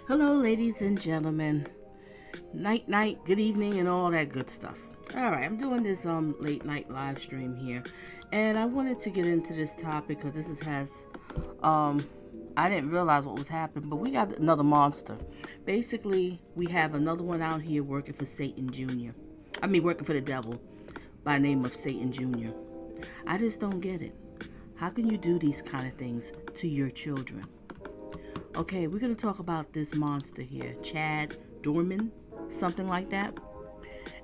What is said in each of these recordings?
Hello, ladies and gentlemen. Night, good evening, and all that good stuff. All right, I'm doing this late night live stream here, and I wanted to get into this topic because I didn't realize what was happening, but we got another monster. Basically, we have another one out here working for Satan Jr. Working for the devil by the name of Satan Jr. I just don't get it. How can you do these kind of things to your children? Okay, we're going to talk about this monster here, Chase Doerman, something like that.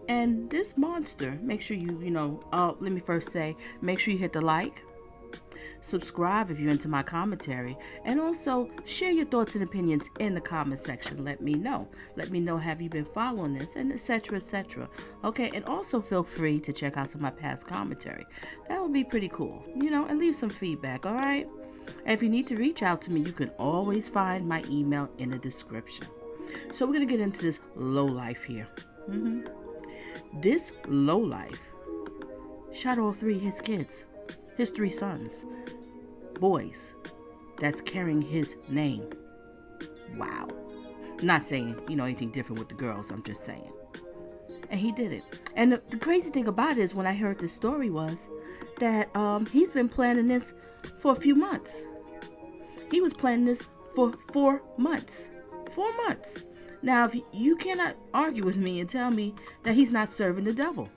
And this monster, make sure let me first say, make sure you hit the like, subscribe if you're into my commentary, and also share your thoughts and opinions in the comment section. Let me know. Let me know, have you been following this, and etc., etc. Okay, and also feel free to check out some of my past commentary. That would be pretty cool, and leave some feedback, all right? And if you need to reach out to me, you can always find my email in the description. So we're going to get into this lowlife here. This lowlife shot all three of his kids, his three sons, boys, that's carrying his name. Wow. Not saying, anything different with the girls, I'm just saying. And he did it. And the crazy thing about it is when I heard this story was that he's been planning this for a few months. He was planning this for 4 months. 4 months. Now, if you cannot argue with me and tell me that he's not serving the devil.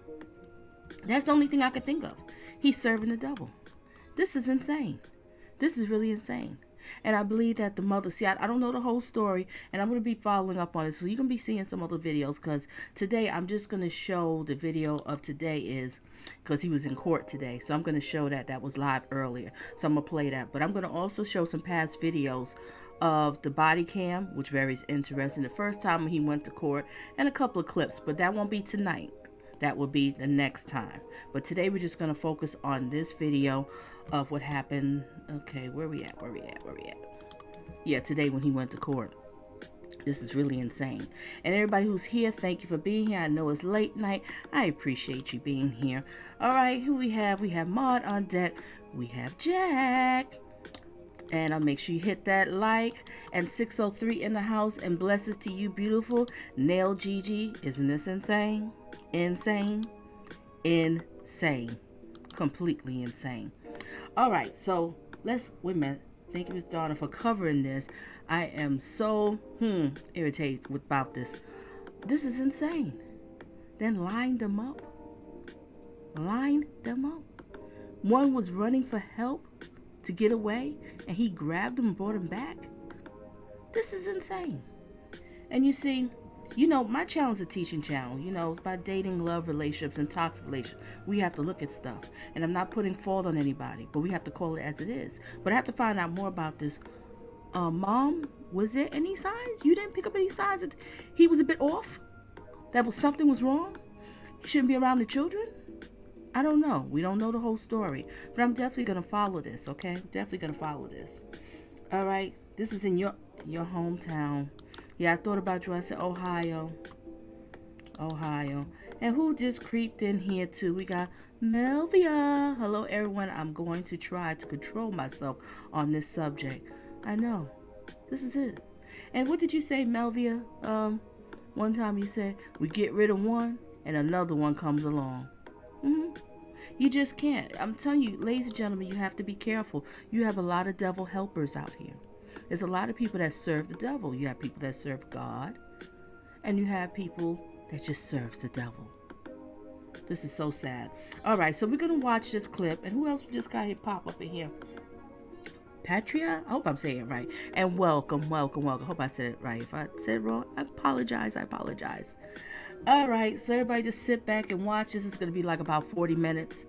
That's the only thing I could think of. He's serving the devil. This is insane. This is really insane. And I believe that the mother, I don't know the whole story, and I'm going to be following up on it. So you're going to be seeing some other videos, because today I'm just going to show the video of today is, because he was in court today. So I'm going to show that was live earlier. So I'm going to play that. But I'm going to also show some past videos of the body cam, which very interesting. The first time he went to court, and a couple of clips, but that won't be tonight. That will be the next time. But today we're just going to focus on this video of what happened. Okay, where we at? Yeah, today when he went to court. This is really insane. And everybody who's here, thank you for being here. I know it's late night. I appreciate you being here. All right, who we have? We have Maud on deck. We have Jack. And I'll make sure you hit that like. And 603 in the house. And blessings to you, beautiful. Nail Gigi. Isn't this insane? Insane. Completely insane. All right, so let's wait a minute. Thank you, Miss Donna, for covering this. I am so irritated about this. This is insane. Then line them up. One was running for help to get away, and he grabbed him and brought him back. This is insane. And you see, my channel is a teaching channel. It's about dating, love, relationships, and toxic relationships. We have to look at stuff. And I'm not putting fault on anybody, but we have to call it as it is. But I have to find out more about this. Mom, was there any signs? You didn't pick up any signs that he was a bit off? Something was wrong? He shouldn't be around the children? I don't know. We don't know the whole story. But I'm definitely going to follow this, okay? Definitely going to follow this. All right? This is in your hometown. Yeah, I thought about you. I said Ohio. And who just creeped in here too? We got Melvia. Hello, everyone. I'm going to try to control myself on this subject. I know. This is it. And what did you say, Melvia? One time you said, we get rid of one and another one comes along. You just can't. I'm telling you, ladies and gentlemen, you have to be careful. You have a lot of devil helpers out here. There's a lot of people that serve the devil. You have people that serve God, and you have people that just serves the devil. This is so sad. All right, so we're gonna watch this clip, and who else just got hit pop up in here? Patria? I hope I'm saying it right. And welcome, welcome, welcome. Hope I said it right. If I said it wrong, I apologize. I apologize. All right, so everybody just sit back and watch. This is gonna be like about 40 minutes,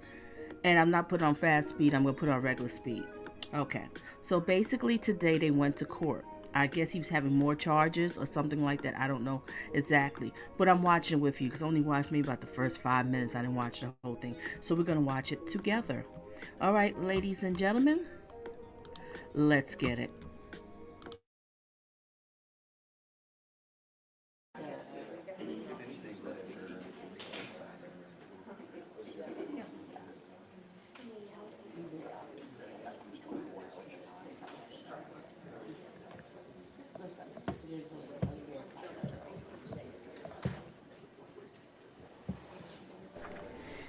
and I'm not putting on fast speed. I'm gonna put on regular speed. Okay, so basically today they went to court. I guess he was having more charges or something like that. I don't know exactly. But I'm watching with you because I only watched maybe about the first 5 minutes. I didn't watch the whole thing. So we're going to watch it together. All right, ladies and gentlemen, let's get it.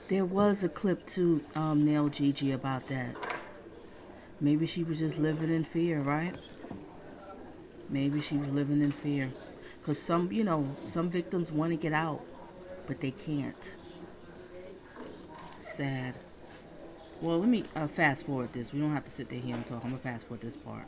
There was a clip to nail Gigi about that. Maybe she was just living in fear, right? Maybe she was living in fear. Because some victims want to get out, but they can't. Sad. Well, let me fast forward this. We don't have to sit there here and talk. I'm going to fast forward this part.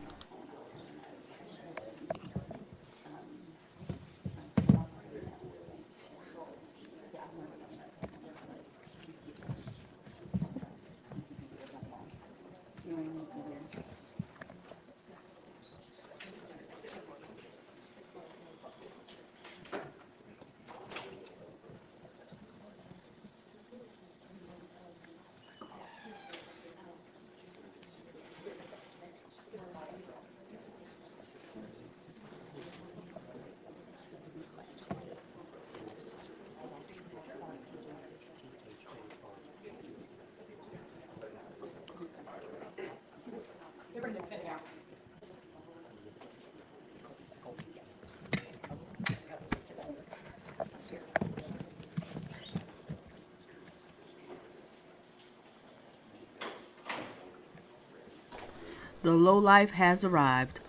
The lowlife has arrived.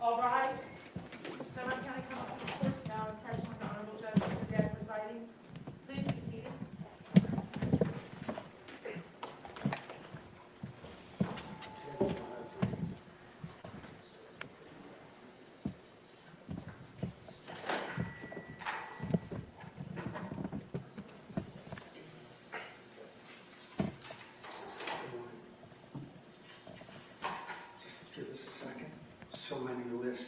All rise. Clermont County Court now in session with the Honorable Judge Cadet presiding. Please be seated. Give us a second. So many lists.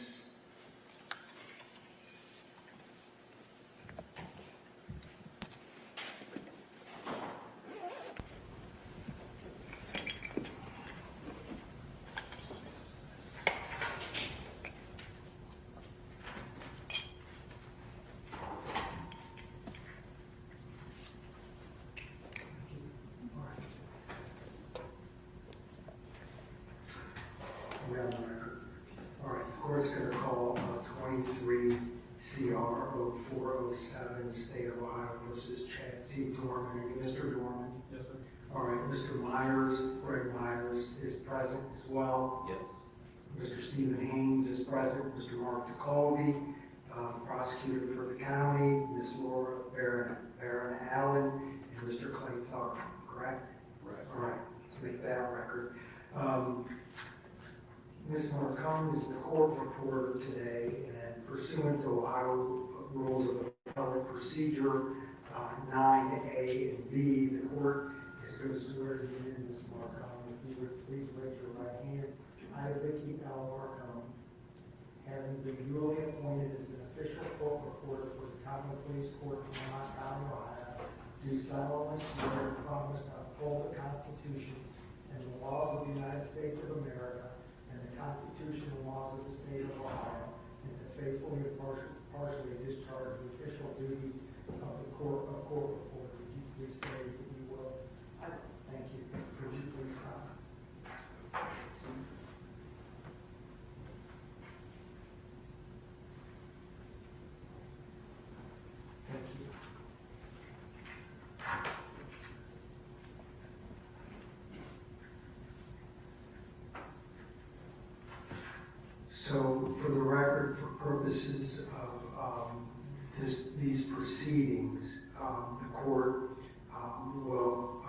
We're on the record. All right, the court's going to call 23 CR 0407, State of Ohio versus Chase Doerman. Are you Mr. Doerman? Yes, sir. All right, Mr. Myers, Greg Myers is present as well. Yes. Mr. Stephen Haynes is present. Mr. Mark DeColby, prosecutor for the county. Ms. Laura Barron Allen, and Mr. Clay Thorpe, correct? Right. All right, let's make that a record. Ms. Marcone is the court reporter today, and pursuant to Ohio Rules of Appellate Procedure 9A and B, the court is going to swear you in, Ms. Marcone. If you would please raise your right hand. I, Vicky L. Marcone, having been duly appointed as an official court reporter for the Common Police Court in Clermont County, Ohio, do solemnly swear and promise to uphold the Constitution and the laws of the United States of America and the Constitution and laws of the State of Ohio, and to faithfully and partially discharge the official duties of the court reporter. Would you please say that you will? I will. Thank you. Could you please sign? Thank you. So, for the record, for purposes of these proceedings, the court will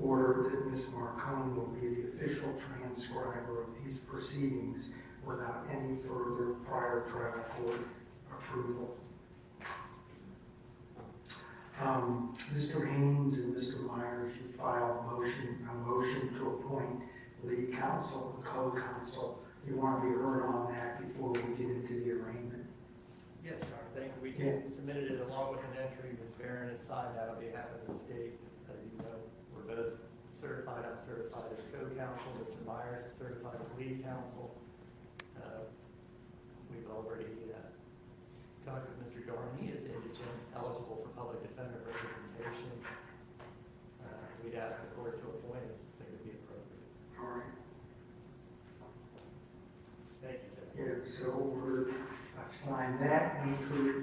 order that Ms. Marcone will be the official transcriber of these proceedings without any further prior trial court approval. Mr. Haynes and Mr. Myers, you filed a motion to appoint lead counsel and co-counsel. You want to be heard on that before we get into the arraignment? Yes, Your Honor, thank you. We just submitted it along with an entry. Ms. Barron has signed that on behalf of the state. You know, we're both certified. I'm certified as co-counsel. Mr. Myers is certified as lead counsel. We've already talked with Mr. Doerman. He is indigent, eligible for public defender representation. We'd ask the court to appoint us. I think it would be appropriate. All right. Thank you, Judge. Yeah, so I've signed that entry.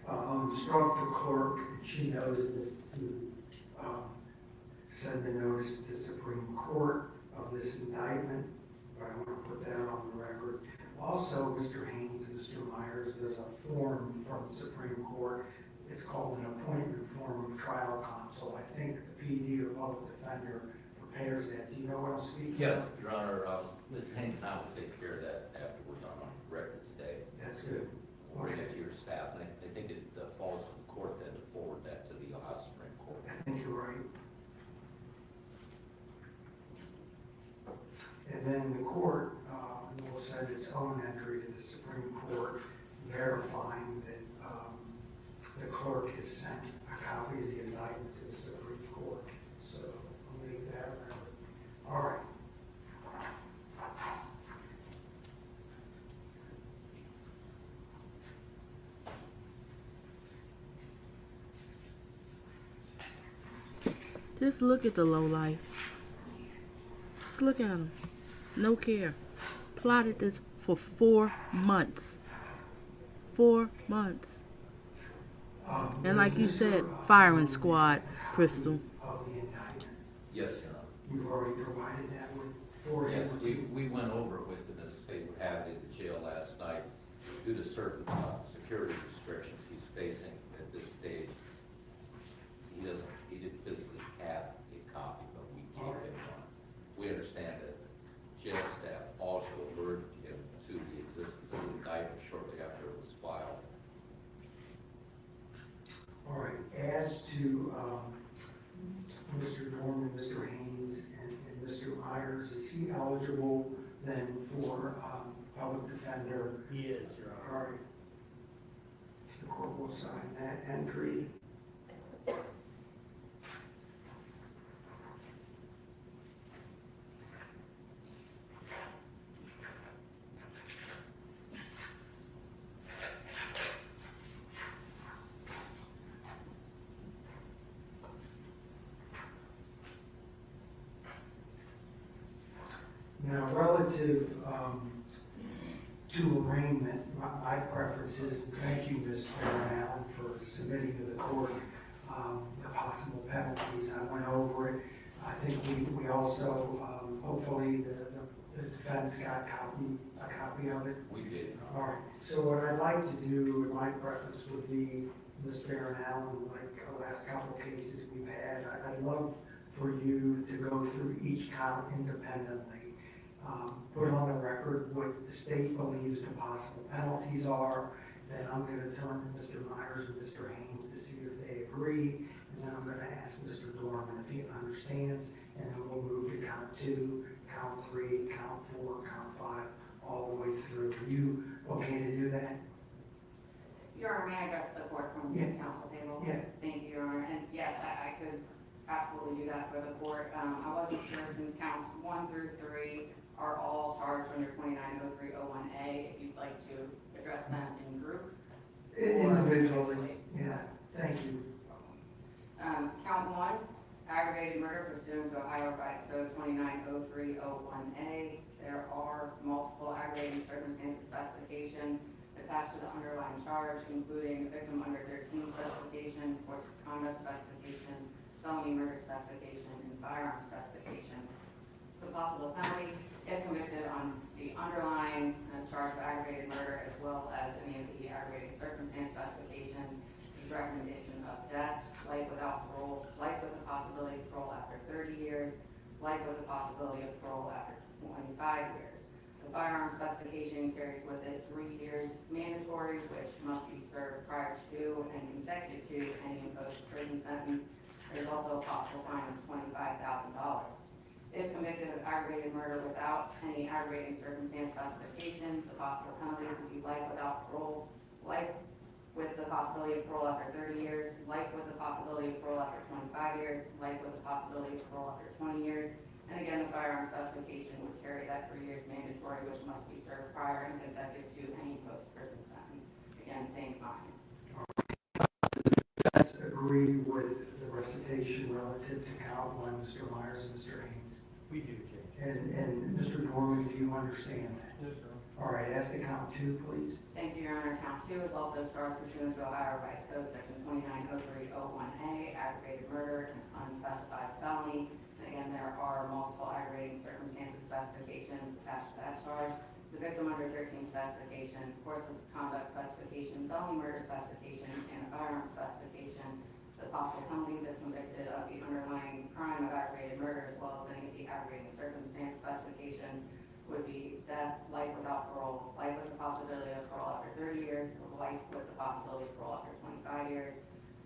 I'll instruct the clerk, she knows this, to send a notice to the Supreme Court of this indictment, but I want to put that on the record. Also, Mr. Haynes and Mr. Myers, there's a form from the Supreme Court. It's called an appointment form of trial counsel. I think the PD or public defender prepares that. Do you know what I'm speaking Yes, of? Your Honor, Mr. Haynes and I will take care of that after we're done on record today. That's good. We'll bring it to your staff, and I think it falls to the court then to forward that to the Ohio Supreme Court. I think you're right. And then the court will send its own entry to the Supreme Court verifying that the clerk has sent a copy of the indictment to the Supreme Court. So I'll leave that around. All right. Just look at the lowlife. Just look at him. No care. Plotted this for 4 months. 4 months. And like you said, firing squad, Crystal. Of the indictment. Yes, Your Honor. You've already provided that for him. Yes, we went over it with Ms. Faber Hadley at the jail last night. Due to certain security restrictions he's facing at this stage, he didn't physically have a copy, but we gave him one. We understand that jail staff also alerted him to the existence of the indictment shortly after it was filed. All right, as to Mr. Doerman, Mr. Haynes, and Mr. Myers, is he eligible then for public defender? He is, Your Honor. All right. The court will sign that entry. Now, relative to arraignment, my preference is, thank you, Ms. Allen, for submitting to the court the possible penalties. I went over it. I think we also, hopefully, the defense got a copy of it. We did. All right. So what I'd like to do, and my preference would be, Ms. Barron Allen, like the last couple of cases we've had, I'd love for you to go through each count independently. Put on the record what the state believes the possible penalties are. Then I'm going to turn to Mr. Myers and Mr. Haynes to see if they agree. And then I'm going to ask Mr. Doerman if he understands. And then we'll move to count 2, count 3, count 4, count 5, all the way through. Are you okay to do that? Your Honor, may I address the court from the council table? Yeah. Thank you, Your Honor. And yes, I absolutely do that for the court. I wasn't sure since counts 1 through 3 are all charged under 290301A, if you'd like to address them in group. Individually, yeah, thank you. Count 1, aggravated murder pursuant to Ohio Revised Code 290301A. There are multiple aggravating circumstances specifications attached to the underlying charge, including victim under 13 specification, force of conduct specification, felony murder specification, and firearm specification. The possible penalty, if convicted on the underlying charge of aggravated murder, as well as any of the aggravating circumstance specifications, is recommendation of death, life without parole, life with the possibility of parole after 30 years, life with the possibility of parole after 25 years. The firearm specification carries with it 3 years mandatory, which must be served prior to and consecutive to any imposed prison sentence. There's also a possible fine of $25,000. If convicted of aggravated murder without any aggravating circumstance specification, the possible penalties would be life without parole, life with the possibility of parole after 30 years, life with the possibility of parole after 25 years, life with the possibility of parole after 20 years. And again, the firearm specification would carry that 3 years mandatory, which must be served prior and consecutive to any post-prison sentence. Again, same fine. Let's agree with the recitation relative to count 1, Mr. Myers and Mr. Haynes. We do, Jay. And Mr. Doerman, do you understand that? Yes, sir. All right, ask the count 2, please. Thank you, Your Honor. Count 2 is also charged pursuant to Ohio Revised Code Section 290301A, aggravated murder and unspecified felony. And again, there are multiple aggravating circumstances specifications attached to that charge. The victim under 13 specification, course of conduct specification, felony murder specification, and a firearm specification. The possible penalties if convicted of the underlying crime of aggravated murder, as well as any of the aggravating circumstance specifications, would be death, life without parole, life with the possibility of parole after 30 years, life with the possibility of parole after 25 years.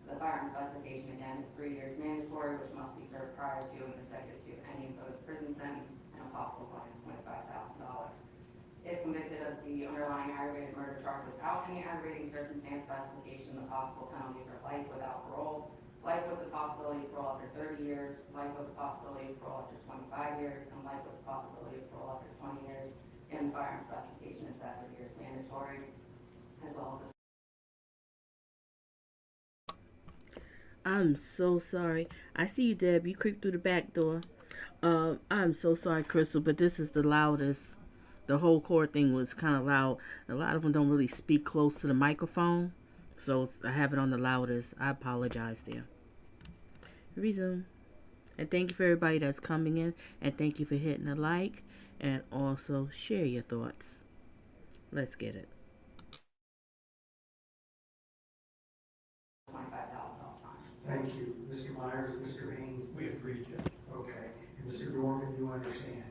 The firearm specification, again, is 3 years mandatory, which must be served prior to and consecutive to any imposed prison sentence, and a possible fine of $25,000. If convicted of the underlying aggravated murder charge without any aggravating circumstance specification, the possible penalties are life without parole, life with the possibility of parole after 30 years, life with the possibility of parole after 25 years, and life with the possibility of parole after 20 years. And the firearm specification is that 3 years mandatory, as well as I'm so sorry. I see you, Deb. You creeped through the back door. I'm so sorry, Crystal, but this is the loudest. The whole court thing was kind of loud. A lot of them don't really speak close to the microphone, so I have it on the loudest. I apologize there. Resume. And thank you for everybody that's coming in, and thank you for hitting the like, and also share your thoughts. Let's get it. $25,000 fine. Thank you. Mr. Myers and Mr. Haynes? We agree, Jay. Okay. And Mr. Doerman, you understand?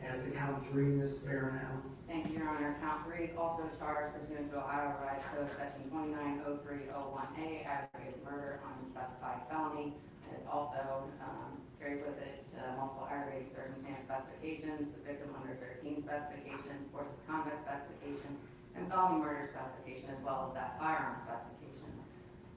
As the count 3, Ms. Barronell? Thank you, Your Honor. Count 3 is also charged pursuant to Ohio Revised Code Section 290301A, aggravated murder on unspecified felony. It also carries with it multiple aggravating circumstance specifications, the victim under 13 specification, course of conduct specification, and felony murder specification, as well as that firearm specification.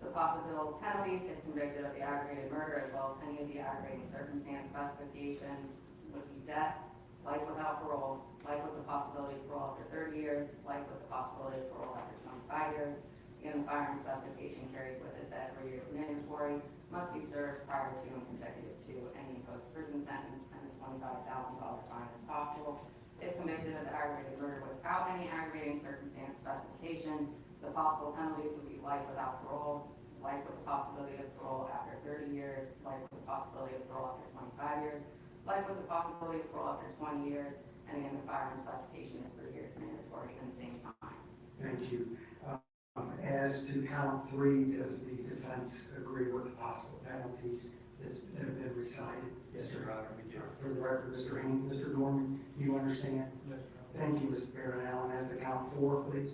The possible penalties if convicted of the aggravated murder, as well as any of the aggravating circumstance specifications, would be death, life without parole, life with the possibility of parole after 30 years, life with the possibility of parole after 25 years. Again, the firearm specification carries with it that 3 years mandatory, must be served prior to and consecutive to any imposed prison sentence, and a $25,000 fine is possible. If convicted of the aggravated murder without any aggravating circumstance specification, the possible penalties would be life without parole, life with the possibility of parole after 30 years, life with the possibility of parole after 25 years, life with the possibility of parole after 20 years, and again, the firearm specification is 3 years mandatory and same time. Thank you. As to count 3, does the defense agree with the possible penalties that have been recited? Yes, Your Honor, we do. For the record, Mr. Haynes, Mr. Doerman, do you understand? Yes, Your Honor. Thank you, Mr. Barronell. And as to count 4, please.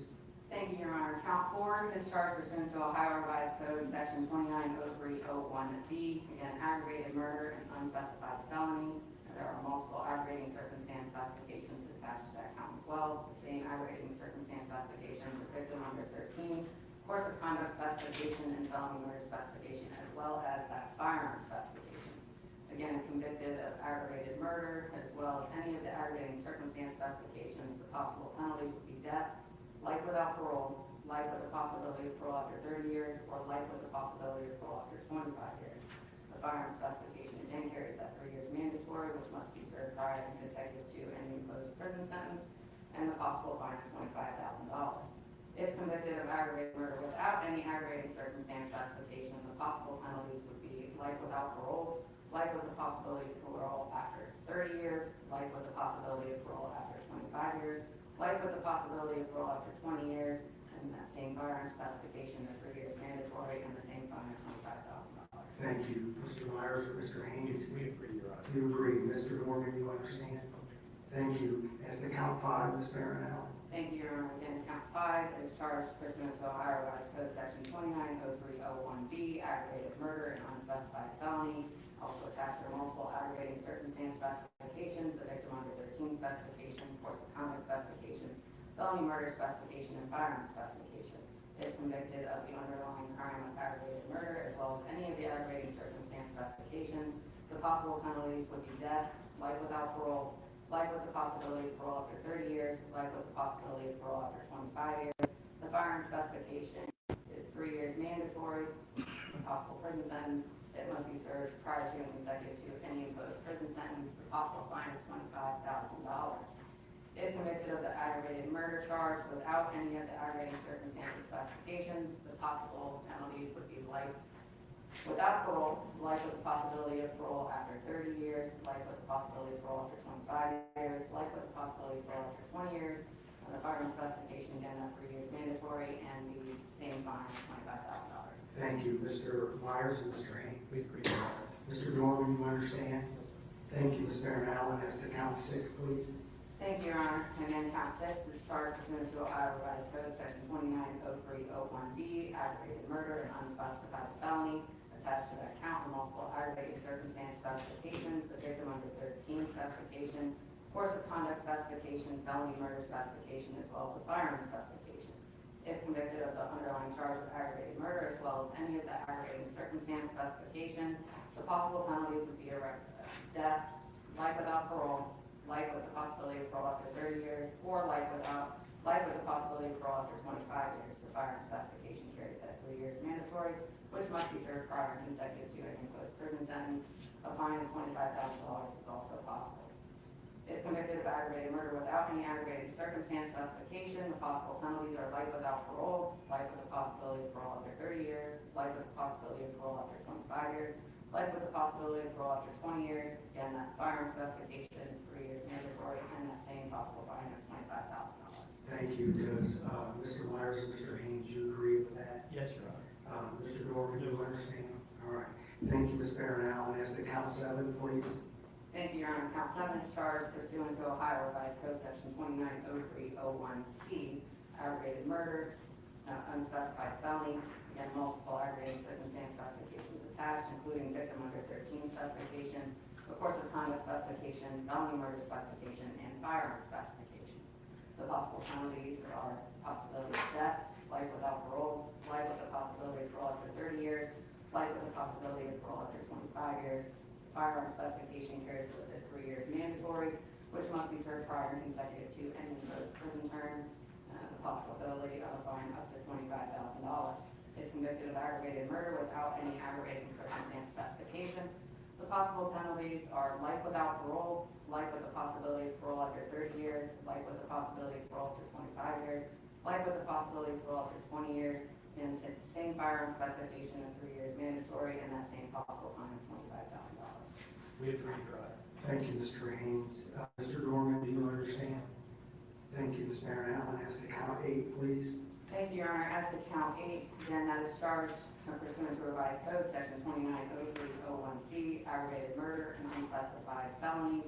Thank you, Your Honor. Count 4 is charged pursuant to Ohio Revised Code Section 290301B, again, aggravated murder and unspecified felony. There are multiple aggravating circumstance specifications attached to that count as well. The same aggravating circumstance specifications of victim under 13, course of conduct specification, and felony murder specification, as well as that firearm specification. Again, if convicted of aggravated murder, as well as any of the aggravating circumstance specifications, the possible penalties would be death, life without parole, life with the possibility of parole after 30 years, or life with the possibility of parole after 25 years. The firearm specification again carries that 3 years mandatory, which must be served prior and consecutive to any imposed prison sentence, and the possible fine of $25,000. If convicted of aggravated murder without any aggravating circumstance specification, the possible penalties would be life without parole, life with the possibility of parole after 30 years, life with the possibility of parole after 25 years, life with the possibility of parole after 20 years, and that same firearm specification, the 3 years mandatory, and the same fine of $25,000. Thank you. Mr. Myers or Mr. Haynes? We agree, Your Honor. You agree. Mr. Doerman, you understand? Thank you. As to count 5, Ms. Marinelli. Thank you, Your Honor. Again, count 5 is charged pursuant to Ohio Revised Code Section 290301B, aggravated murder and unspecified felony. Also attached are multiple aggravating circumstance specifications, the victim under 13 specification, course of conduct specification, felony murder specification, and firearm specification. If convicted of the underlying crime of aggravated murder, as well as any of the aggravating circumstance specification, the possible penalties would be death, life without parole, life with the possibility of parole after 30 years, life with the possibility of parole after 25 years. The firearm specification is 3 years mandatory, possible prison sentence. It must be served prior to and consecutive to any imposed prison sentence. The possible fine of $25,000. If convicted of the aggravated murder charge without any of the aggravating circumstances specifications, the possible penalties would be life without parole, life with the possibility of parole after 30 years, life with the possibility of parole after 25 years, life with the possibility of parole after 20 years, and the firearm specification, again, that 3 years mandatory, and the same fine of $25,000. Thank you. Mr. Myers and Mr. Haynes. We agree, Your Honor. Mr. Doerman, you understand? Thank you, Ms. Marinelli. As to count 6, please. Thank you, Your Honor. Again, count 6 is charged pursuant to Ohio Revised Code Section 290301B, aggravated murder and unspecified felony. Attached to that count are multiple aggravating circumstance specifications, the victim under 13 specification, course of conduct specification, felony murder specification, as well as the firearm specification. If convicted of the underlying charge of aggravated murder, as well as any of the aggravating circumstance specifications, the possible penalties would be death, life without parole, life with the possibility of parole after 30 years, or life with the possibility of parole after 25 years. The firearm specification carries that 3 years mandatory, which must be served prior and consecutive to an imposed prison sentence. A fine of $25,000 is also possible. If convicted of aggravated murder without any aggravating circumstance specification, the possible penalties are life without parole, life with the possibility of parole after 30 years, life with the possibility of parole after 25 years, life with the possibility of parole after 20 years. Again, that's firearm specification, 3 years mandatory, and that same possible fine of $25,000. Thank you. Does Mr. Myers and Mr. Haynes, you agree with that? Yes, Your Honor. Mr. Doerman, you understand? All right. Thank you, Ms. Marinelli. As to count 7, please. Thank you, Your Honor. Count 7 is charged pursuant to Ohio Revised Code Section 290301C, aggravated murder, unspecified felony. Again, multiple aggravating circumstance specifications attached, including victim under 13 specification, the course of conduct specification, felony murder specification, and firearm specification. The possible penalties are possibility of death, life without parole, life with the possibility of parole after 30 years, life with the possibility of parole after 25 years. Firearm specification carries with it 3 years mandatory, which must be served prior and consecutive to any imposed prison term. The possibility of a fine up to $25,000. If convicted of aggravated murder without any aggravating circumstance specification, the possible penalties are life without parole, life with the possibility of parole after 30 years, life with the possibility of parole after 25 years, life with the possibility of parole after 20 years, and same firearm specification of 3 years mandatory, and that same possible fine of $25,000. We agree, Your Honor. Thank you, Mr. Haynes. Mr. Doerman, do you understand? Thank you, Ms. Marinelli. As to count 8, please. Thank you, Your Honor. As to count 8, again, that is charged pursuant to Revised Code Section 290301C, aggravated murder and unspecified felony.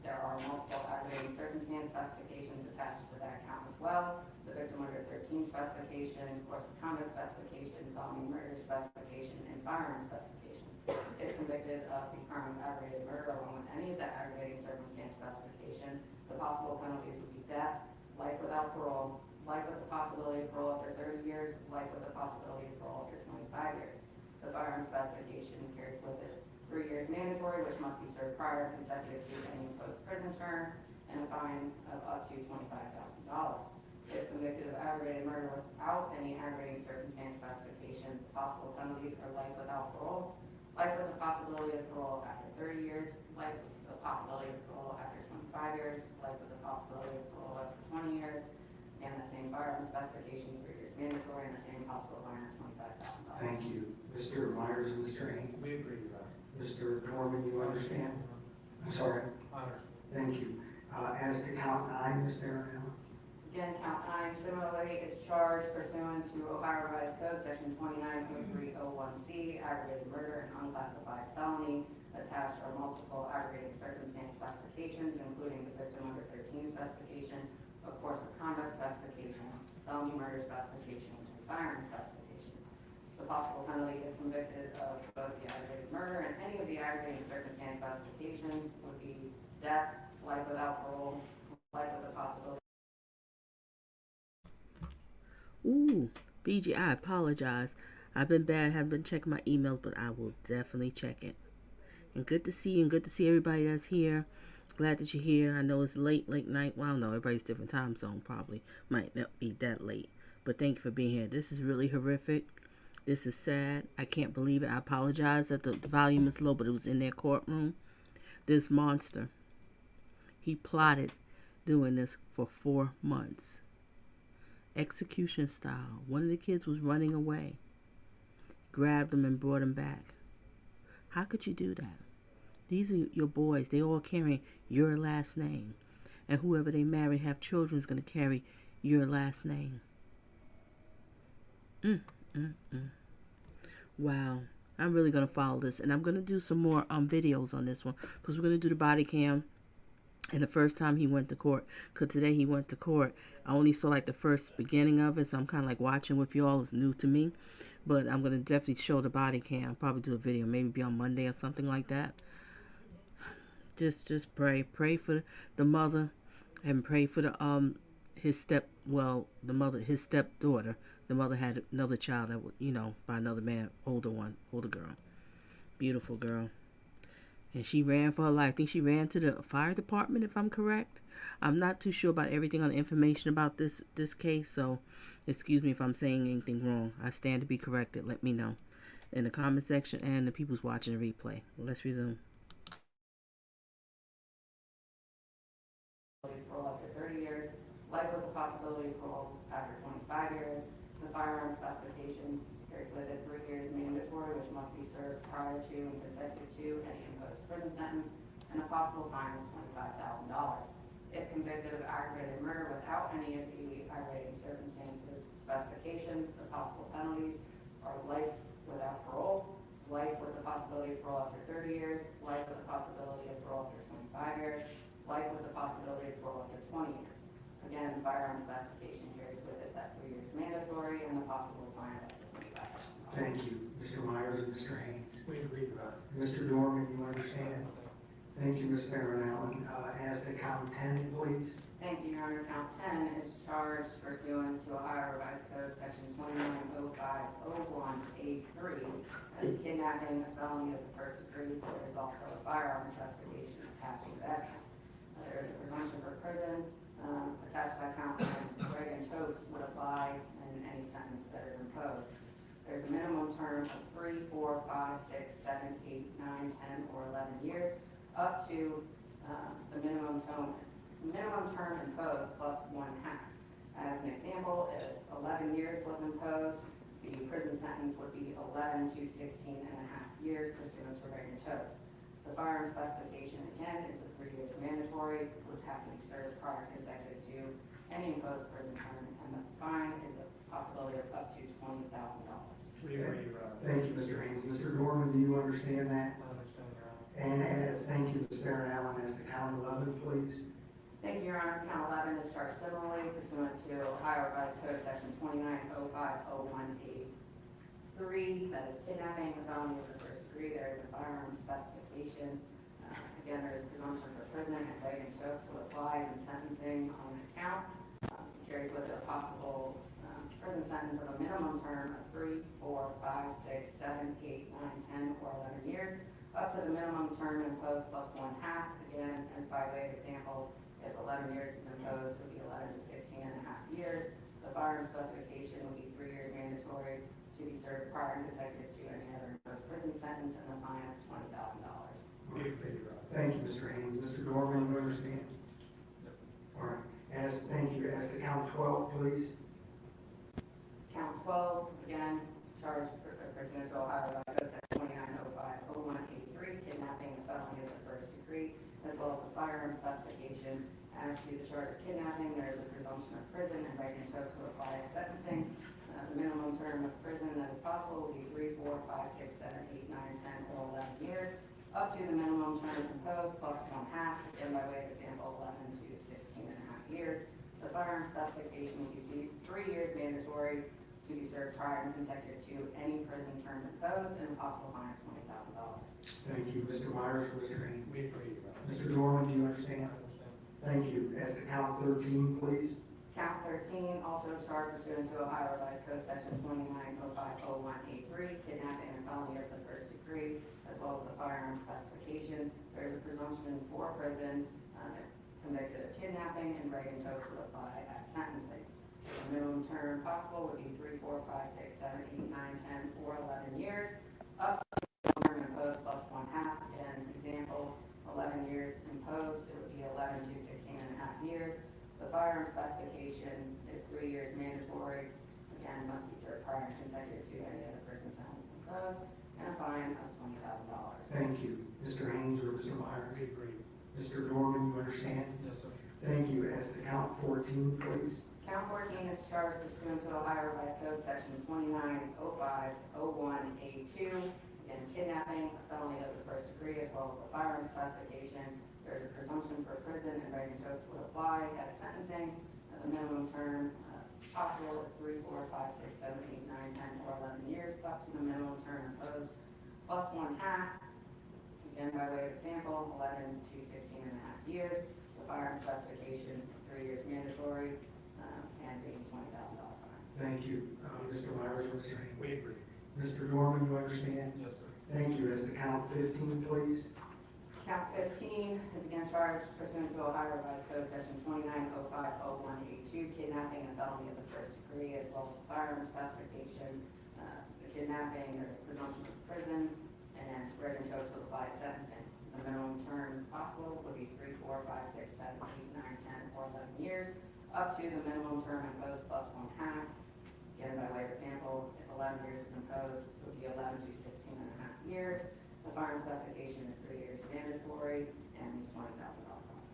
There are multiple aggravating circumstance specifications attached to that count as well. The victim under 13 specification, course of conduct specification, felony murder specification, and firearm specification. If convicted of the crime of aggravated murder along with any of the aggravating circumstance specification, the possible penalties would be death, life without parole, life with the possibility of parole after 30 years, life with the possibility of parole after 25 years. The firearm specification carries with it 3 years mandatory, which must be served prior consecutive to any imposed prison term, and a fine of up to $25,000. If convicted of aggravated murder without any aggravating circumstance specification, the possible penalties are life without parole, life with the possibility of parole after 30 years, life with the possibility of parole after 25 years, life with the possibility of parole after 20 years, and the same firearm specification, 3 years mandatory, and the same possible fine of $25,000. Thank you. Mr. Myers and Mr. Haynes. We agree, Your Honor. Mr. Doerman, you understand? I'm sorry. Honor. Thank you. As to count 9, Ms. Marinelli. Again, count 9 similarly is charged pursuant to Ohio Revised Code, section 290301C, aggravated murder and unclassified felony. Attached are multiple aggravating circumstance specifications, including the victim under 13 specification, a course of conduct specification, felony murder specification, and firearm specification. The possible penalty if convicted of both the aggravated murder and any of the aggravating circumstance specifications would be death, life without parole, life with the possibility. Ooh, BG, I apologize. I've been bad, haven't been checking my emails, but I will definitely check it. And good to see you, and good to see everybody that's here. Glad that you're here. I know it's late night. Well, I don't know, everybody's different time zone, probably. Might not be that late. But thank you for being here. This is really horrific. This is sad. I can't believe it. I apologize that the volume is low, but it was in their courtroom. This monster, he plotted doing this for 4 months. Execution style. One of the kids was running away. Grabbed him and brought him back. How could you do that? These are your boys. They all carry your last name. And whoever they marry, have children, is going to carry your last name. Wow. I'm really going to follow this. And I'm going to do some more videos on this one. Because we're going to do the body cam. And the first time he went to court. Because today he went to court. I only saw like the first beginning of it. So I'm kind of like watching with y'all. It's new to me. But I'm going to definitely show the body cam. I'll probably do a video. Maybe be on Monday or something like that. Just pray for the mother, and pray for the his stepdaughter. The mother had another child that was, by another man, older girl, beautiful girl, and she ran for her life. I think she ran to the fire department, if I'm correct. I'm not too sure about everything on the information about this case, so excuse me if I'm saying anything wrong. I stand to be corrected. Let me know in the comment section, and the people's watching the replay. Let's resume. Parole after 30 years, life with the possibility of parole after 25 years. The firearm specification carries with it 3 years mandatory, which must be served prior to and consecutive to any imposed prison sentence, and a possible fine of $25,000. If convicted of aggravated murder without any of the aggravating circumstances specifications, the possible penalties are life without parole, life with the possibility of parole after 30 years, life with the possibility of parole after 25 years, life with the possibility of parole after 20 years. Again, the firearm specification carries with it that 3 years mandatory and the possible fine of up to $25,000. Thank you. Mr. Myers and Mr. Haynes. We agree, Your Honor. Mr. Doerman, you understand? Thank you, Ms. Marinelli. As to count 10, please. Thank you, Your Honor. Count 10 is charged pursuant to Ohio Revised Code, section 290501A3, as kidnapping, a felony of the first degree. There is also a firearm specification attached to that. There is a presumption for prison attached to that count, and Greg and Chokes would apply in any sentence that is imposed. There's a minimum term of 3, 4, 5, 6, 7, 8, 9, 10, or 11 years, up to the minimum term imposed plus 1/2. As an example, if 11 years was imposed, the prison sentence would be 11 to 16.5 years pursuant to Greg and Chokes. The firearm specification, again, is a 3 years mandatory, would have to be served prior consecutive to any imposed prison term, and the fine is a possibility of up to $20,000. We agree, Your Honor. Thank you, Mr. Haynes. Mr. Doerman, do you understand that? I understand, Your Honor. And thank you, Ms. Marinelli. As to count 11, please. Thank you, Your Honor. Count 11 is charged similarly pursuant to Ohio Revised Code, section 290501A3, that is kidnapping, a felony of the first degree. There is a firearm specification. Again, there is a presumption for prison, and Greg and Chokes will apply in sentencing on the count. Carries with it a possible prison sentence of a minimum term of 3, 4, 5, 6, 7, 8, 9, 10, or 11 years, up to the minimum term imposed plus 1/2. Again, and by way of example, if 11 years is imposed, it would be 11 to 16.5 years. The firearm specification would be 3 years mandatory to be served prior and consecutive to any other imposed prison sentence, and a fine of $20,000. Thank you, Mr. Haynes. Mr. Doerman, you understand? All right. Thank you. As to count 12, please. Count 12, again, charged pursuant to Ohio Revised Code Section 2905-0183, kidnapping and felony of the first degree, as well as a firearm specification. As to the charge of kidnapping, there is a presumption of prison and Reagan chose to apply at sentencing. The minimum term of prison that is possible will be 3, 4, 5, 6, 7, 8, 9, 10, or 11 years, up to the minimum term imposed plus 1/2, again by way of example, 11 to 16.5 years. The firearm specification will be 3 years mandatory to be served prior and consecutive to any prison term imposed, and a possible fine of $20,000. Thank you, Mr. Myers. Mr. Haynes. We agree. Mr. Doerman, do you understand? Thank you. As to count 13, please. Count 13, also charged pursuant to Ohio Revised Code Section 2905-0183, kidnapping and felony of the first degree, as well as the firearm specification. There is a presumption for prison convicted of kidnapping, and Reagan chose to apply at sentencing. The minimum term possible would be 3, 4, 5, 6, 7, 8, 9, 10, or 11 years, up to the term imposed plus 1/2. Again, example, 11 years imposed, it would be 11 to 16.5 years. The firearm specification is 3 years mandatory. Again, must be served prior and consecutive to any other prison sentence imposed, and a fine of $20,000. Thank you. Mr. Haynes or Mr. Myers? We agree. Mr. Doerman, you understand? Yes, sir. Thank you. As to count 14, please. Count 14 is charged pursuant to Ohio Revised Code Section 2905-01A2. Again, kidnapping, a felony of the first degree, as well as a firearm specification. There's a presumption for prison, and Reagan chose would apply at sentencing. The minimum term possible is 3, 4, 5, 6, 7, 8, 9, 10, or 11 years, up to the minimum term imposed plus 1/2. Again, by way of example, 11 to 16.5 years. The firearm specification is 3 years mandatory, and a $20,000 fine. Thank you. Mr. Myers or Mr. Haynes? We agree. Mr. Doerman, you understand? Yes, sir. Thank you. As to count 15, please. Count 15 is again charged pursuant to Ohio Revised Code Section 2905-01A2, kidnapping and felony of the first degree, as well as a firearm specification. The kidnapping, there's a presumption of prison, and Reagan chose to apply at sentencing. The minimum term possible would be 3, 4, 5, 6, 7, 8, 9, 10, or 11 years, up to the minimum term imposed plus 1/2. Again, by way of example, if 11 years is imposed, it would be 11 to 16.5 years. The firearm specification is 3 years mandatory, and a $20,000 fine.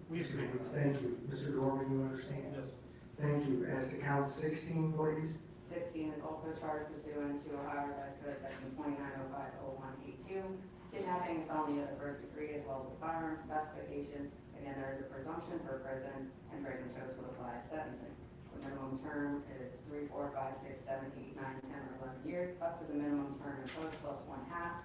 We agree. Thank you. Mr. Doerman, you understand? Yes, sir. Thank you. As to count 16, please. 16 is also charged pursuant to Ohio Revised Code Section 2905-01A2, kidnapping and felony of the first degree, as well as a firearm specification. Again, there is a presumption for prison, and Reagan chose to apply at sentencing. The minimum term is 3, 4, 5, 6, 7, 8, 9, 10, or 11 years, up to the minimum term imposed plus 1/2,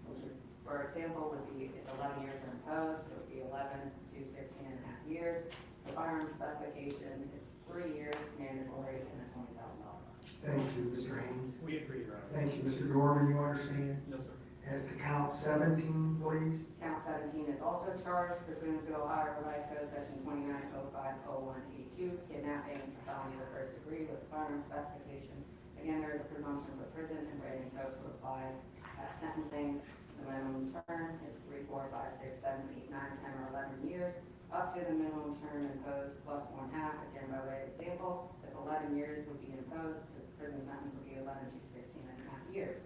which would, for example, would be if 11 years are imposed, it would be 11 to 16.5 years. The firearm specification is 3 years mandatory, and a $20,000 fine. Thank you, Mr. Haynes. We agree, Your Honor. Thank you, Mr. Doerman, you understand? Yes, sir. As to count 17, please. Count 17 is also charged pursuant to Ohio Revised Code Section 2905-01A2, kidnapping, a felony of the first degree with a firearm specification. Again, there is a presumption for prison, and Reagan chose to apply at sentencing. The minimum term is 3, 4, 5, 6, 7, 8, 9, 10, or 11 years, up to the minimum term imposed plus 1/2. Again, by way of example, if 11 years would be imposed, the prison sentence would be 11 to 16.5 years.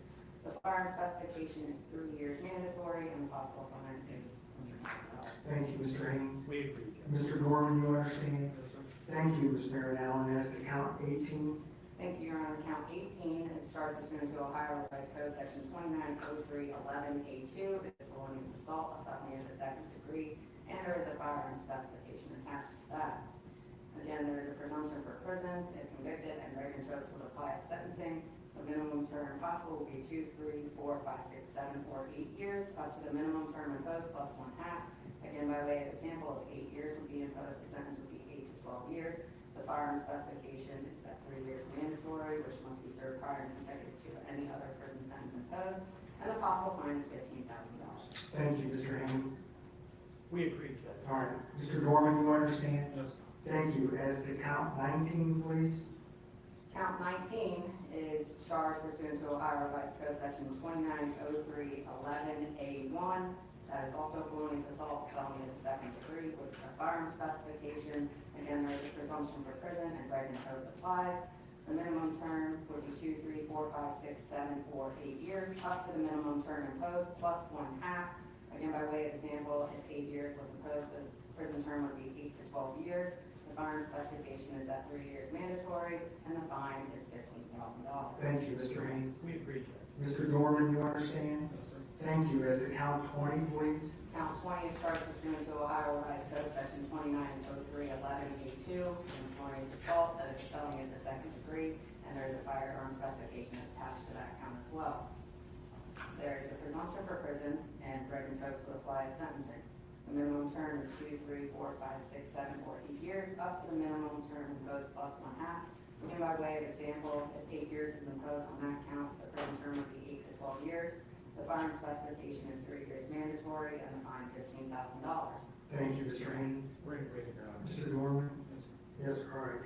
The firearm specification is 3 years mandatory, and the possible fine is $100,000. Thank you, Mr. Haynes. We agree, Judge. Mr. Doerman, you understand? Yes, sir. Thank you, Ms. Mary Allen. As to count 18, Thank you, Your Honor. Count 18 is charged pursuant to Ohio Revised Code Section 2903-11A2. It is felonious assault, a felony of the second degree, and there is a firearm specification attached to that. Again, there is a presumption for prison if convicted, and Reagan chose would apply at sentencing. The minimum term possible will be 2, 3, 4, 5, 6, 7, or 8 years, up to the minimum term imposed plus 1/2. Again, by way of example, if 8 years would be imposed, the sentence would be 8 to 12 years. The firearm specification is that 3 years mandatory, which must be served prior and consecutive to any other prison sentence imposed, and the possible fine is $15,000. Thank you, Mr. Haynes. We agree, Judge. All right, Mr. Doerman, you understand? Yes. Thank you. As to count 19, please. Count 19 is charged pursuant to Ohio Revised Code Section 290311A1. That is also felonious assault, felony of the second degree with a firearm specification. Again, there is a presumption for prison and Brighton Codes applies. The minimum term would be 2, 3, 4, 5, 6, 7, or 8 years, up to the minimum term imposed plus 1/2. Again, by way of example, if 8 years was imposed, the prison term would be 8 to 12 years. The firearm specification is at 3 years mandatory, and the fine is $15,000. Thank you, Mr. Haynes. We agree, Judge. Mr. Doerman, you understand? Yes, sir. Thank you. As to count 20, please. Count 20 is charged pursuant to Ohio Revised Code Section 290311A2, and felonious assault, that is a felony of the second degree, and there is a firearm specification attached to that count as well. There is a presumption for prison, and Brighton Codes would apply at sentencing. The minimum term is 2, 3, 4, 5, 6, 7, or 8 years, up to the minimum term imposed plus 1/2. Again, by way of example, if 8 years is imposed on that count, the prison term would be 8 to 12 years. The firearm specification is 3 years mandatory, and the fine $15,000. Thank you, Mr. Haynes. We're in agreement, Your Honor. Mr. Doerman? Yes, all right.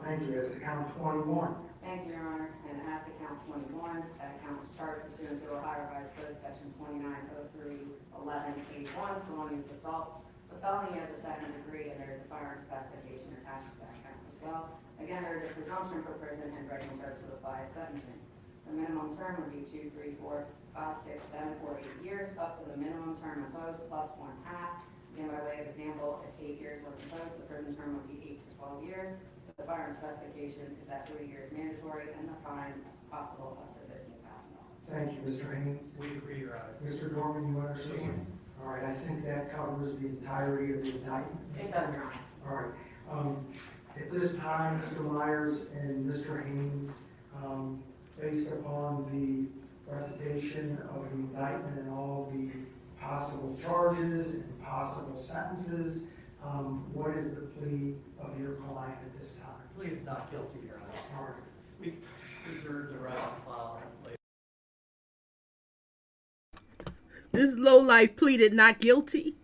Thank you. As to count 21. Thank you, Your Honor. And as to count 21, that count is charged pursuant to Ohio Revised Code Section 290311A1, felonious assault, a felony of the second degree, and there is a firearm specification attached to that count as well. Again, there is a presumption for prison, and Brighton Codes would apply at sentencing. The minimum term would be 2, 3, 4, 5, 6, 7, or 8 years, up to the minimum term imposed plus 1/2. Again, by way of example, if 8 years was imposed, the prison term would be 8 to 12 years. The firearm specification is at 3 years mandatory, and the fine possible up to $15,000. Thank you, Mr. Haynes. We agree, Your Honor. Mr. Doerman, you understand? All right, I think that covers the entirety of the indictment. It does, Your Honor. All right. At this time, Mr. Myers and Mr. Haynes, based upon the recitation of the indictment and all the possible charges and possible sentences, what is the plea of your client at this time? Plea is not guilty, Your Honor. All right. We reserve the right to file later. This lowlife pleaded not guilty.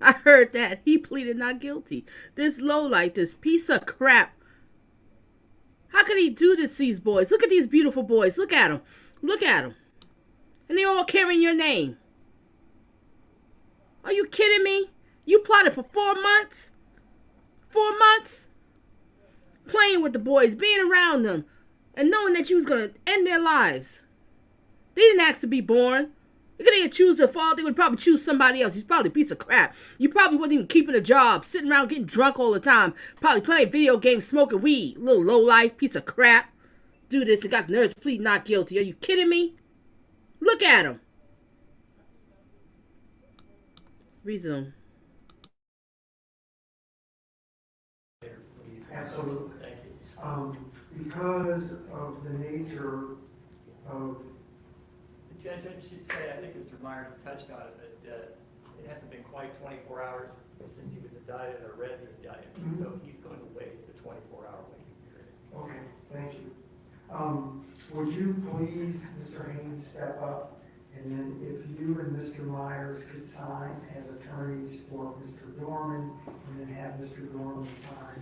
I heard that. He pleaded not guilty. This lowlife, this piece of crap. How could he do this to these boys? Look at these beautiful boys. Look at them. Look at them. And they all carrying your name. Are you kidding me? You plotted for 4 months? 4 months? Playing with the boys, being around them, and knowing that you was going to end their lives. They didn't ask to be born. If they didn't choose their fault, they would probably choose somebody else. He's probably a piece of crap. You probably wasn't even keeping a job, sitting around getting drunk all the time, probably playing video games, smoking weed. Little lowlife, piece of crap. Do this and got nerves to plead not guilty. Are you kidding me? Look at him. Resume. Later, please. Absolutely. Thank you. Because of the nature of, Judge, I should say, I think Mr. Myers touched on it, that it hasn't been quite 24 hours since he was indicted or read the indictment, so he's going to wait the 24-hour waiting period. okay, thank you. Would you please, Mr. Haynes, step up, and then if you and Mr. Myers could sign as attorneys for Mr. Doerman, and then have Mr. Doerman sign.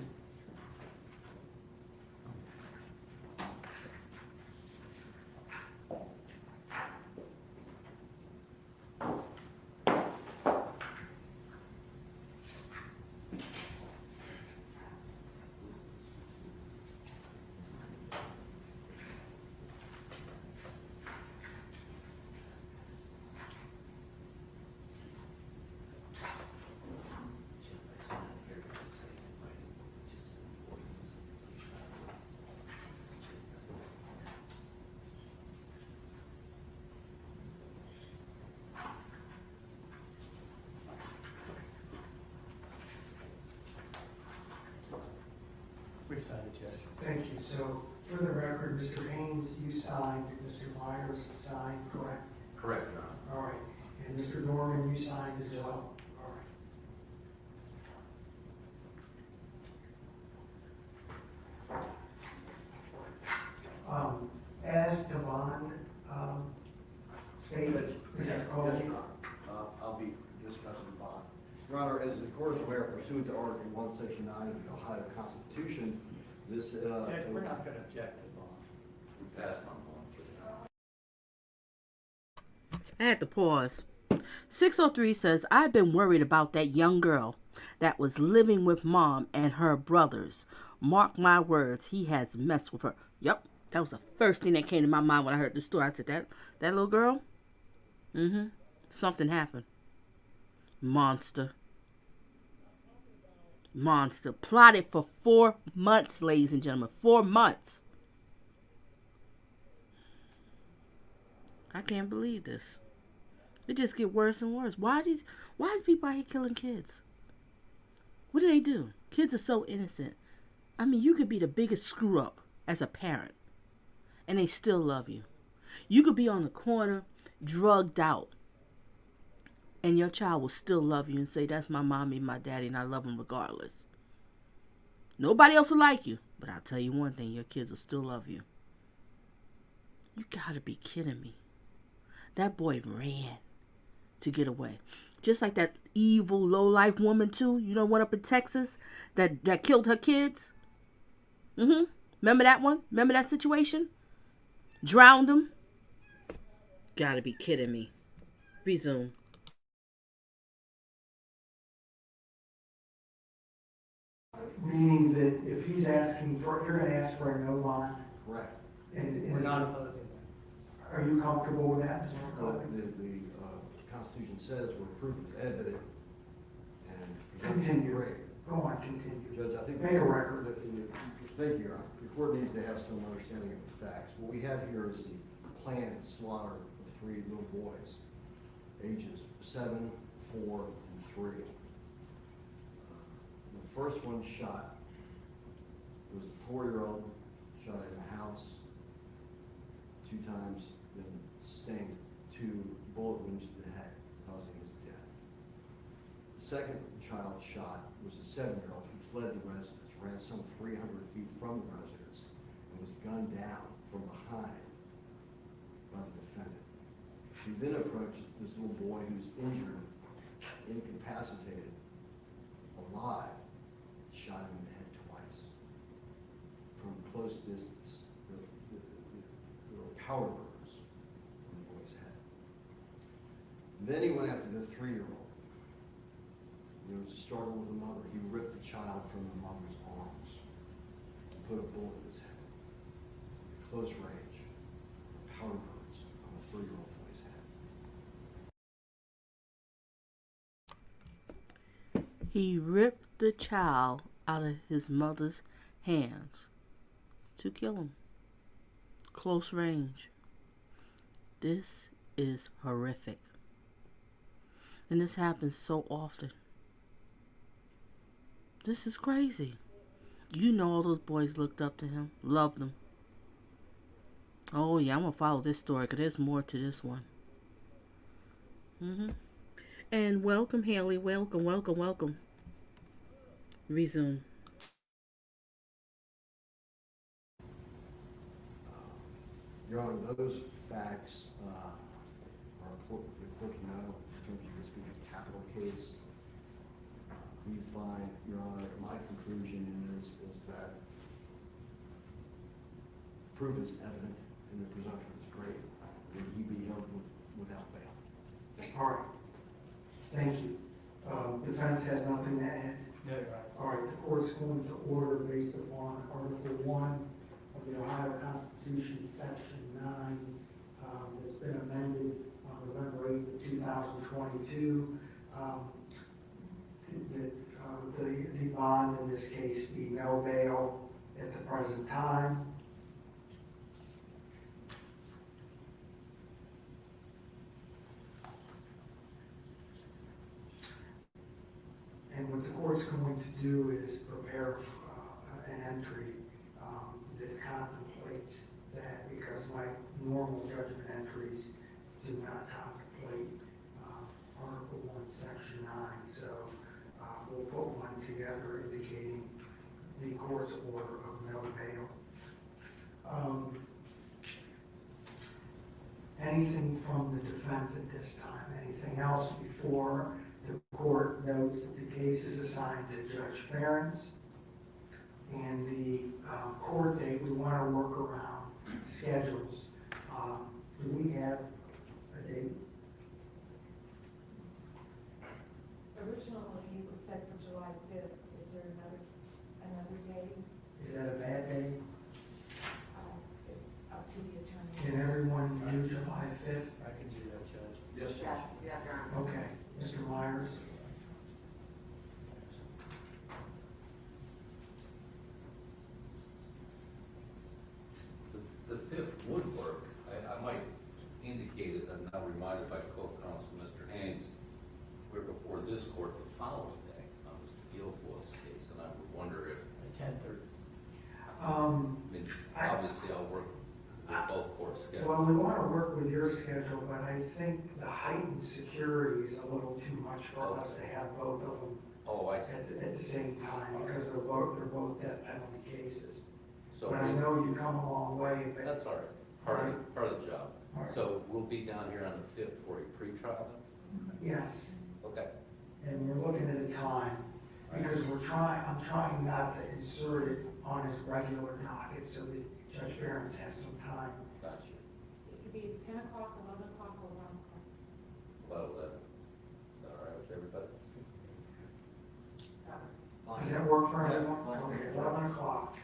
We signed it, Judge. Thank you. So, for the record, Mr. Haynes, you signed, Mr. Myers signed, correct? Correct, Your Honor. All right. And Mr. Doerman, you signed as well? All right. As to bond, aware, pursuant to Article 1, Section 9 of the Ohio Constitution, this, Judge, we're not going to object to bond. We pass on one for that. I had to pause. 603 says, I've been worried about that young girl that was living with mom and her brothers. Mark my words, he has messed with her. Yep, that was the first thing that came to my mind when I heard the story. I said, that little girl? Something happened. Monster. Plotted for 4 months, ladies and gentlemen. 4 months. I can't believe this. It just get worse and worse. Why is people out here killing kids? What do they do? Kids are so innocent. I mean, you could be the biggest screw up as a parent, and they still love you. You could be on the corner, drugged out, and your child will still love you and say, that's my mommy, my daddy, and I love them regardless. Nobody else will like you, but I'll tell you one thing, your kids will still love you. You gotta be kidding me. That boy ran to get away. Just like that evil lowlife woman too, you know, one up in Texas that killed her kids. Remember that one? Remember that situation? Drowned them. Gotta be kidding me. Resume. Meaning that if he's asking for, you're gonna ask for a no bond? correct. And We're not opposing that. are you comfortable with that, Mr. The McCullough? Constitution says where proof is evident and Continue. great. Go on, continue. Judge, I think. Make a record. Thank you, Your Honor. The court needs to have some understanding of the facts. What we have here is the planned slaughter of 3 little boys, ages 7, 4, and 3. The first one shot was a 4-year-old, shot in the house 2 times, then sustained 2 bullet wounds to the head, causing his death. The second child shot was a 7-year-old who fled the residence, ran some 300 feet from the residence, and was gunned down from behind by the defendant. He then approached this little boy who's injured, incapacitated, alive, shot him in the head twice from close distance. There were powder burns on the boy's head. Then he went after the 3-year-old. There was a struggle with the mother. He ripped the child from the mother's arms and put a bullet in his head. At close range, powder burns on the 3-year-old boy's head. He ripped the child out of his mother's hands to kill him. Close range. This is horrific. And this happens so often. This is crazy. You know all those boys looked up to him, loved him. Oh yeah, I'm going to follow this story because there's more to this one. And welcome, Haley. Welcome. Resume. Your Honor, those facts are important for the court to know in terms of this being a capital case. We find, Your Honor, my conclusion is that proof is evident and the presumption is great that he be held without bail. All right. Thank you. Defense has nothing to add? No, Your Honor. All right, the court's going to order based upon Article 1 of the Ohio Constitution, Section 9, that's been amended on November 8th, 2022. The bond in this case be no bail at the present time. And what the court's going to do is prepare an entry that contemplates that, because my normal judgment entries do not contemplate Article 1, Section 9. So we'll put one together indicating the court's order of no bail. Anything from the defense at this time? Anything else before the court notes that the case is assigned to Judge Ferentz, and the court date, we want to work around schedules. Do we have a date? Originally, it was set for July 5th. Is there another date? Is that a bad day? It's up to the attorney. Can everyone do July 5th? I can do that, Judge. Yes, Yes, yes, Your Honor. Okay, Mr. Myers? The 5th would work. I might indicate, as I'm now reminded by co-counsel Mr. Haynes, we're before this court the following day on Mr. Guilfoyle's case, and I would wonder if, At 10:30. I mean, obviously I'll work with both court schedules. Well, we want to work with your schedule, but I think the heightened security is a little too much for us to have both of them Oh, I see. at the same time, because they're both death penalty cases. So But I we- know you've come a long way, but. that's all right, part of the job. All right. So we'll be down here on the 5th for a pretrial then? Yes, Okay. and we're looking at a time, because I'm trying not to insert it on his regular docket, so that Judge Ferentz has some time. Gotcha. It could be 10 o'clock, 11 o'clock, or 1 o'clock. About 11. Is that all right with everybody? Does that work for everyone? Fine. Okay, 11 o'clock.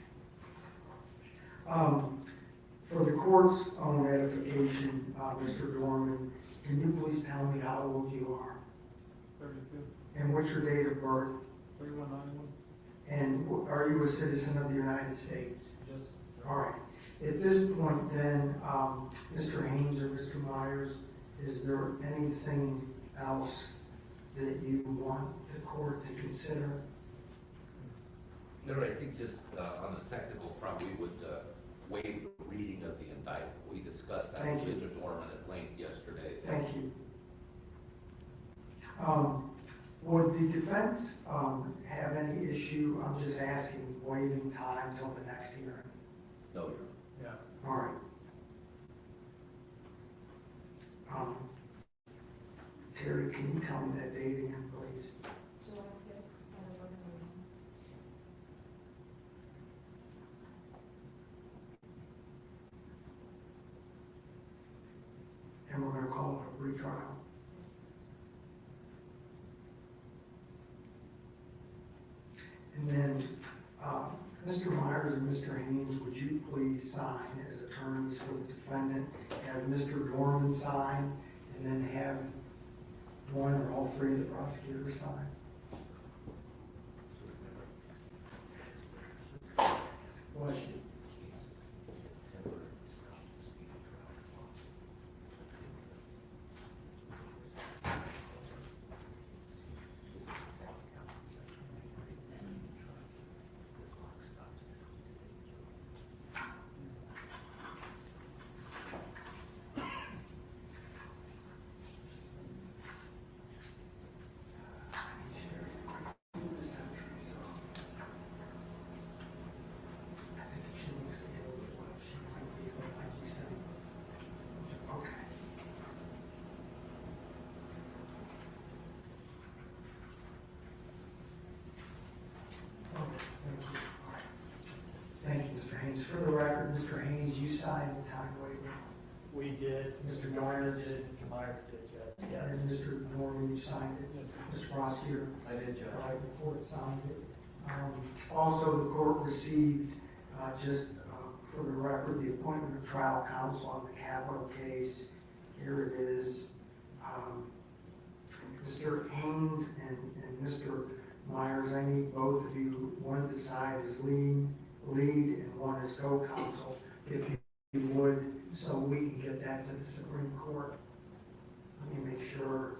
For the court's own edification, Mr. Doerman, can you please tell me how old you are? 32, And what's your date of birth? 3191, And are you a citizen of the United States? yes. All right. At this point then, Mr. Haynes or Mr. Myers, is there anything else that you want the court to consider? No, I think just on the technical front, we would waive the reading of the indictment. We discussed that Thank with you. Mr. Doerman at length yesterday. Thank you. Would the defense have any issue, I'm just asking, waiving time till the next hearing? No, Your Yeah. All right. Terry, can you tell me that date again, please? July 5th at 11 a.m. And we're gonna call it a retrial. And then, Mr. Myers and Mr. Haynes, would you please sign as attorneys for the defendant? Have Mr. Doerman sign, and then have one or all three of the prosecutors sign. Bless you. Thank you, Mr. Haynes. For the record, Mr. Haynes, you signed the time waiver. We did, Mr. Doerman did, Mr. Myers did, Judge, yes. And Mr. Doerman, you signed it. Mr. Prosecutor? I did, Judge. All right, the court signed it. Also, the court received, for the record, the appointment of trial counsel on the capital case. Here it is. Mr. Haynes and Mr. Myers, I need both of you, one to decide as lead and one as co-counsel, if you would, so we can get that to the Supreme Court. Let me make sure.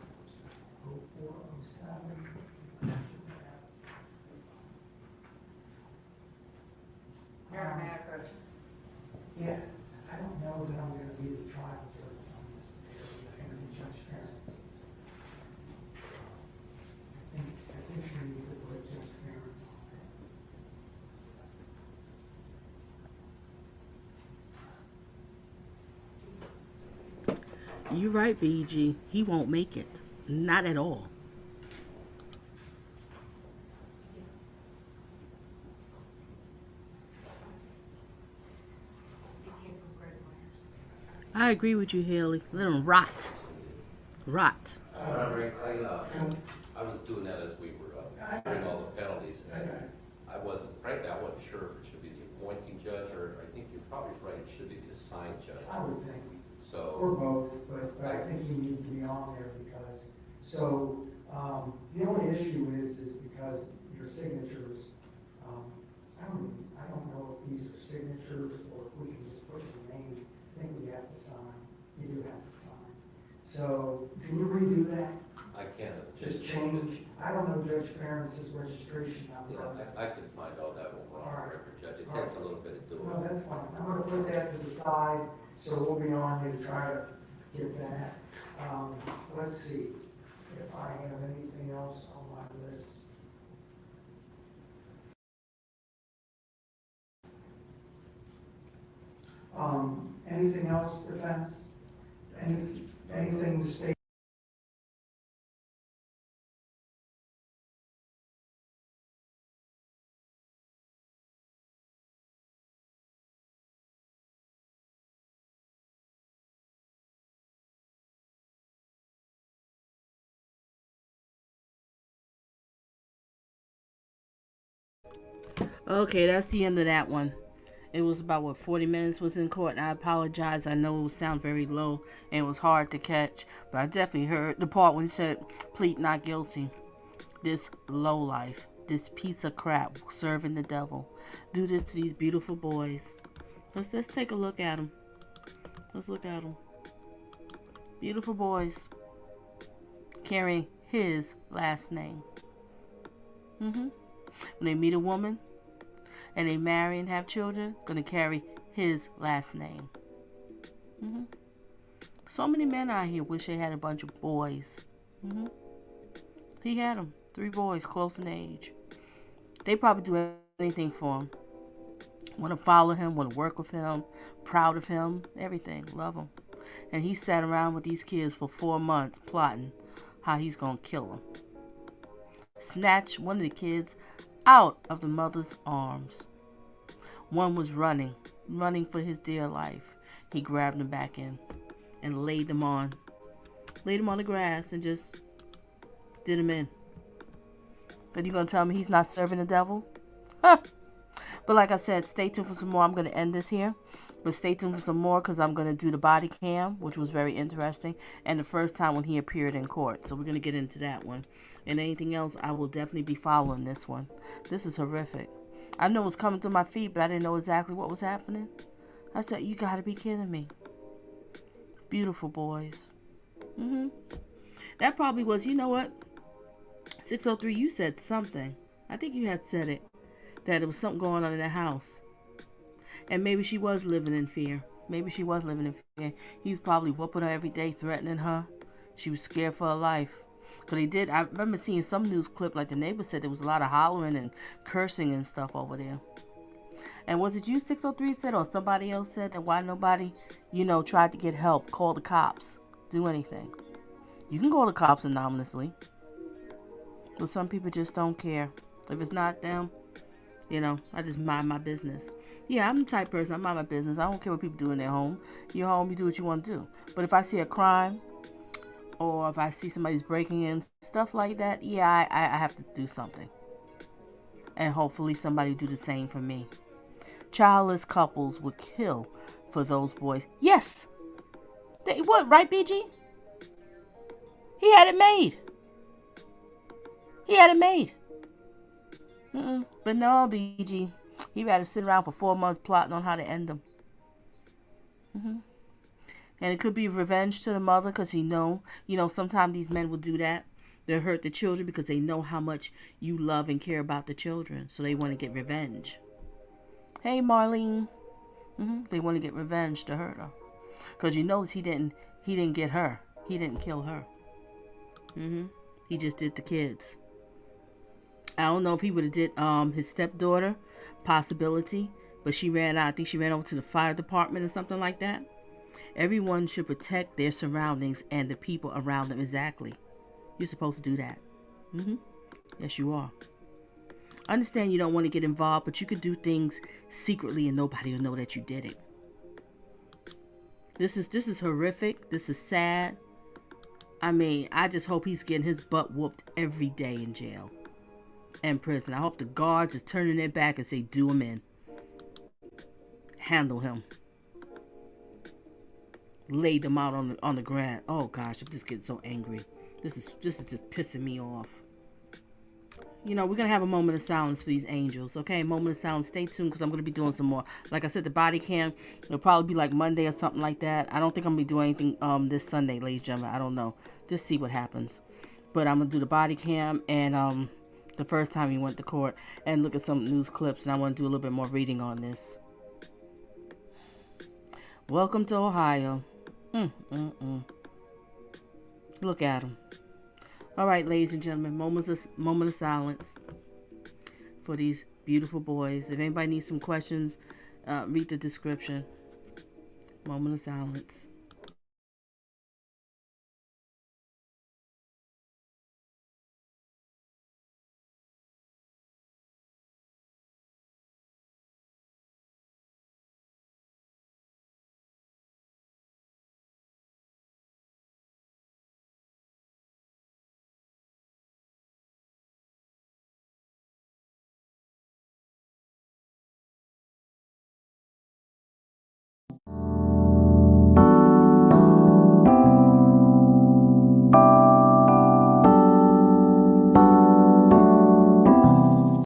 0407. Mayor, may I approach? Yeah, I don't know that I'm gonna be the trial judge on this. It's gonna be Judge Ferentz. I think we need to put Judge Ferentz on there. You're right, BG. He won't make it. Not at all. I agree with you, Haley. Let them rot. Rot. I was doing that as we were hearing all the penalties. And frankly, I wasn't sure if it should be the appointing judge, or I think you're probably right, it should be the assigned judge. I would think, So, or both, but I think he needs to be on there because, the only issue is because your signatures, I don't know if these are signatures or if we can just put your name. I think we have to sign. You do have to sign. So, can you redo that? I can't. Just change, I don't know Judge Ferris's registration number. Yeah, I can find all that one on the record, Judge. It takes a little bit of doing. No, that's fine. I'm gonna put that to the side, so we'll be on to try to get that. Let's see if I have anything else on my list. Anything else, defense? Anything state? Okay, that's the end of that one. It was about 40 minutes was in court, and I apologize. I know it would sound very low and it was hard to catch, but I definitely heard the part when he said plead not guilty. This lowlife, this piece of crap serving the devil, do this to these beautiful boys. Let's take a look at them. Let's look at them. Beautiful boys carrying his last name. When they meet a woman and they marry and have children, gonna carry his last name. So many men out here wish they had a bunch of boys. He had them. 3 boys close in age. They probably do anything for him. Want to follow him, want to work with him, proud of him, everything, love him. And he sat around with these kids for 4 months plotting how he's gonna kill them. Snatched one of the kids out of the mother's arms. One was running for his dear life. He grabbed him back in and laid him on the grass and just did him in. But you gonna tell me he's not serving the devil? Huh. But like I said, stay tuned for some more. I'm gonna end this here, but stay tuned for some more because I'm gonna do the body cam, which was very interesting, and the first time when he appeared in court. So we're gonna get into that one. And anything else, I will definitely be following this one. This is horrific. I know it was coming through my feed, but I didn't know exactly what was happening. I said, you gotta be kidding me. Beautiful boys. That probably was, you know what? 603, you said something. I think you had said it. That there was something going on in the house. And maybe she was living in fear. He's probably whooping her every day, threatening her. She was scared for her life. Because I remember seeing some news clip, like the neighbor said there was a lot of hollering and cursing and stuff over there. And was it you, 603, said, or somebody else said that why nobody, tried to get help, call the cops, do anything? You can call the cops anonymously. But some people just don't care. If it's not them, I just mind my business. Yeah, I'm the type of person, I mind my business. I don't care what people do in their home. You're home, you do what you want to do. But if I see a crime, or if I see somebody's breaking in, stuff like that, yeah, I have to do something. And hopefully somebody do the same for me. Childless couples would kill for those boys. Yes! They would, right, BG? He had it made. But no, BG. He had to sit around for 4 months plotting on how to end them. And it could be revenge to the mother because sometimes these men will do that. They'll hurt the children because they know how much you love and care about the children. So they want to get revenge. Hey, Marlene. They want to get revenge to hurt her. Because you notice he didn't get her. He didn't kill her. He just did the kids. I don't know if he would have did his stepdaughter, possibility, but she ran out. I think she ran over to the fire department or something like that. Everyone should protect their surroundings and the people around them. Exactly. You're supposed to do that. Yes, you are. I understand you don't want to get involved, but you could do things secretly and nobody will know that you did it. This is horrific. This is sad. I mean, I just hope he's getting his butt whooped every day in jail and prison. I hope the guards is turning their back and say, do him in. Handle him. Lay them out on the ground. Oh gosh, I'm just getting so angry. This is just pissing me off. You know, we're going to have a moment of silence for these angels, okay? Moment of silence. Stay tuned because I'm going to be doing some more. Like I said, the body cam, it'll probably be like Monday or something like that. I don't think I'm going to be doing anything this Sunday, ladies and gentlemen. I don't know. Just see what happens. But I'm going to do the body cam and the first time he went to court and look at some news clips. And I want to do a little bit more reading on this. Welcome to Ohio. Look at him. All right, ladies and gentlemen, moment of silence for these beautiful boys. If anybody needs some questions, read the description. Moment of silence.